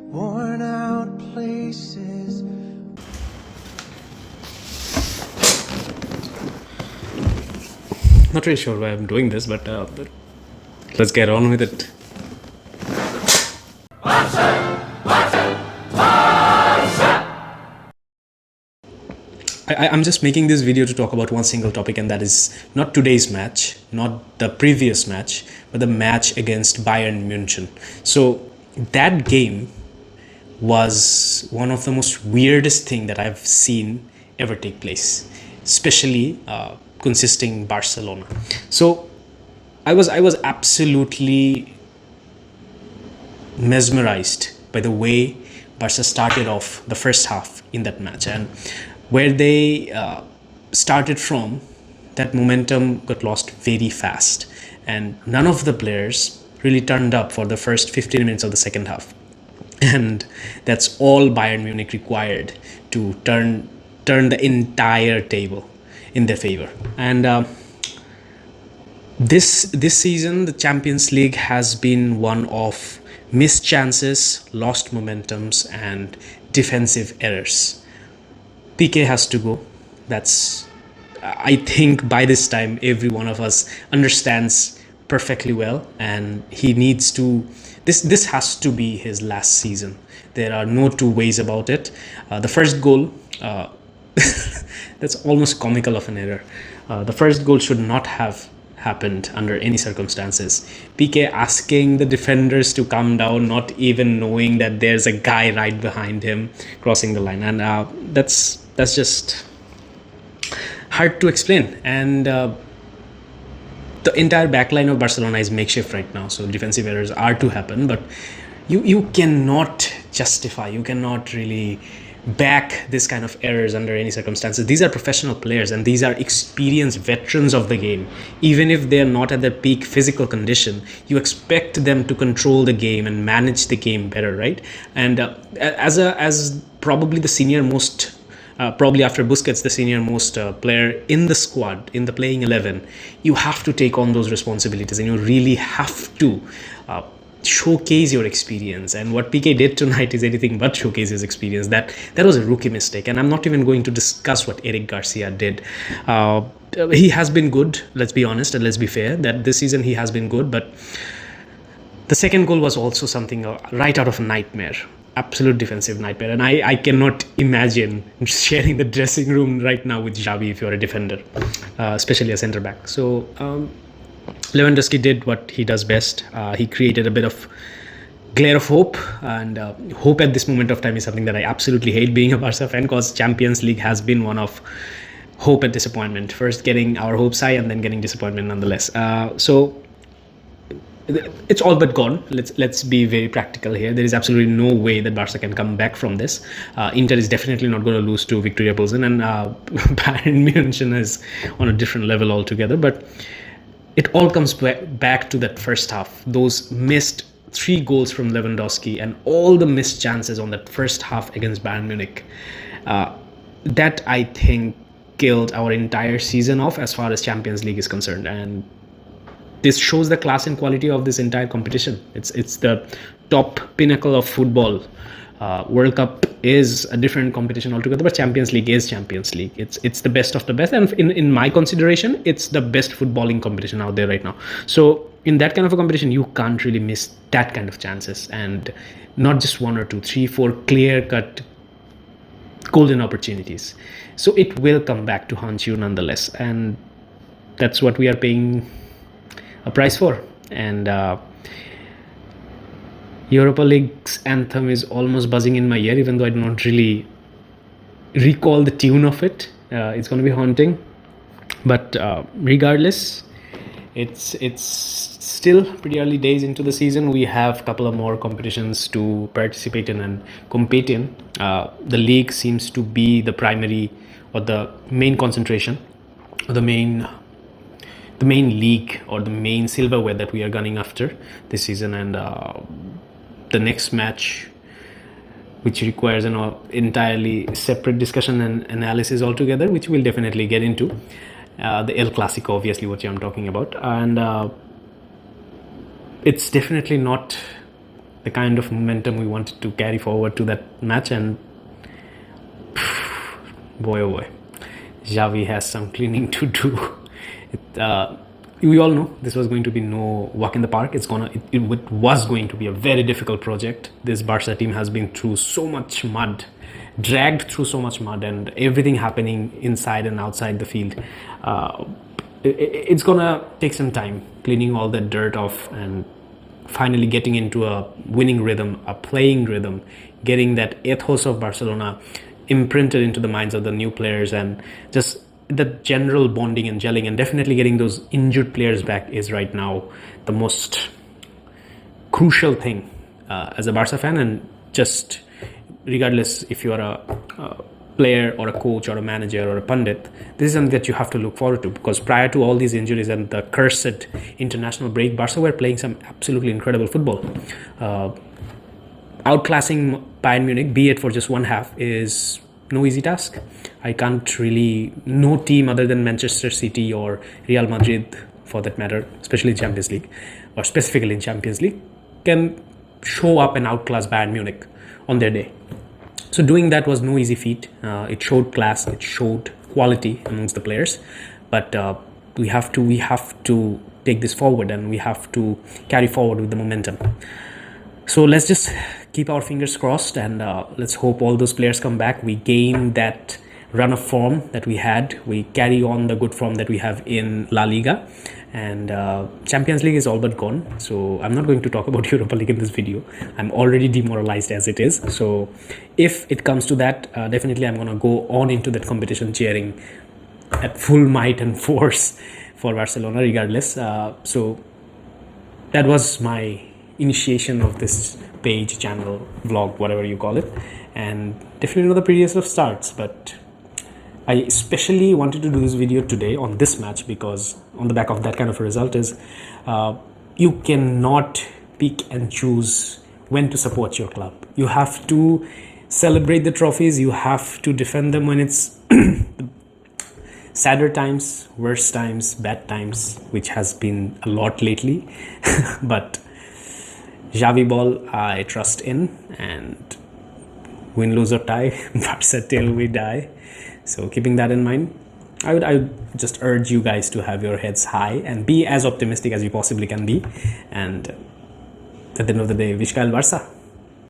worn out places. Not really sure why I'm doing this, but let's get on with it. I'm just making this video to talk about one single topic, and that is not today's match, not the previous match, but the match against Bayern München. So that game was one of the most weirdest thing that I've seen ever take place, especially consisting Barcelona. So I was absolutely mesmerized by the way Barca started off the first half in that match, and where they started from, that momentum got lost very fast, and none of the players really turned up for the first 15 minutes of the second half. And that's all Bayern Munich required to turn the entire table in their favor. And this season, the Champions League has been one of missed chances, lost momentums, and defensive errors. PK has to go. That's, I think by this time every one of us understands perfectly well, and he needs to, this has to be his last season. There are no two ways about it. The first goal, that's almost comical of an error. The first goal should not have happened under any circumstances. PK asking the defenders to come down, not even knowing that there's a guy right behind him crossing the line, and that's just hard to explain. And the entire backline of Barcelona is makeshift right now, so defensive errors are to happen, but you cannot justify, you cannot really back this kind of errors under any circumstances. These are professional players, and these are experienced veterans of the game. Even if they're not at their peak physical condition, you expect them to control the game and manage the game better, right? And as probably the senior most, probably after Busquets, the senior most player in the squad, in the playing 11, you have to take on those responsibilities, and you really have to showcase your experience. And what PK did tonight is anything but showcase his experience. That was a rookie mistake, and I'm not even going to discuss what Eric Garcia did. He has been good, let's be honest, and let's be fair, that this season he has been good, but the second goal was also something right out of a nightmare. Absolute defensive nightmare. And I cannot imagine sharing the dressing room right now with Xavi if you're a defender, especially a center back. So Lewandowski did what he does best. He created a bit of glare of hope, and hope at this moment of time is something that I absolutely hate being a Barca fan, because Champions League has been one of hope and disappointment. First getting our hopes high, and then getting disappointment nonetheless. So it's all but gone. Let's be very practical here. There is absolutely no way that Barca can come back from this. Inter is definitely not going to lose to Victoria Pilsen, and Bayern München is on a different level altogether. But it all comes back to that first half. Those missed 3 goals from Lewandowski and all the missed chances on that first half against Bayern Munich. That, I think, killed our entire season off as far as Champions League is concerned. And this shows the class and quality of this entire competition. It's the top pinnacle of football. World Cup is a different competition altogether, but Champions League is Champions League. It's the best of the best, and in my consideration, it's the best footballing competition out there right now. So in that kind of a competition, you can't really miss that kind of chances, and not just 1 or 2, 3, 4 clear-cut golden opportunities. So it will come back to haunt you nonetheless, and that's what we are paying a price for. And Europa League's anthem is almost buzzing in my ear, even though I do not really recall the tune of it. It's going to be haunting, but regardless, it's still pretty early days into the season. We have a couple of more competitions to participate in and compete in. The league seems to be the primary or the main concentration, or the main league or the main silverware that we are gunning after this season. And the next match, which requires an entirely separate discussion and analysis altogether, which we'll definitely get into, the El Clasico, obviously, what I'm talking about. And it's definitely not the kind of momentum we wanted to carry forward to that match, and boy oh boy, Xavi has some cleaning to do. We all know this was going to be no walk in the park. It was going to be a very difficult project. This Barca team has been through so much mud, dragged through so much mud, and everything happening inside and outside the field. It's gonna take some time cleaning all that dirt off and finally getting into a winning rhythm, a playing rhythm, getting that ethos of Barcelona imprinted into the minds of the new players, and just the general bonding and gelling, and definitely getting those injured players back is right now the most crucial thing as a Barca fan. And just regardless if you are a player or a coach or a manager or a pundit, this is something that you have to look forward to, because prior to all these injuries and the cursed international break, Barca were playing some absolutely incredible football. Outclassing Bayern Munich, be it for just one half, is no easy task. I can't really, no team other than Manchester City or Real Madrid, for that matter, especially in Champions League, or specifically in Champions League, can show up and outclass Bayern Munich on their day. So doing that was no easy feat. It showed class, it showed quality amongst the players, but we have to take this forward, and we have to carry forward with the momentum. So let's just keep our fingers crossed, and let's hope all those players come back. We gain that run of form that we had. We carry on the good form that we have in La Liga, and Champions League is all but gone. So I'm not going to talk about Europa League in this video. I'm already demoralized as it is. So if it comes to that, definitely I'm going to go on into that competition cheering at full might and force for Barcelona regardless. So that was my initiation of this page, channel, vlog, whatever you call it, and definitely not the prettiest of starts, but I especially wanted to do this video today on this match because on the back of that kind of a result is you cannot pick and choose when to support your club. You have to celebrate the trophies, you have to defend them when it's sadder times, worse times, bad times, which has been a lot lately. But Xavi ball I trust in, and win, lose or tie, Barca till we die. So keeping that in mind, I would just urge you guys to have your heads high and be as optimistic as you possibly can be. And at the end of the day, Visca el Barça.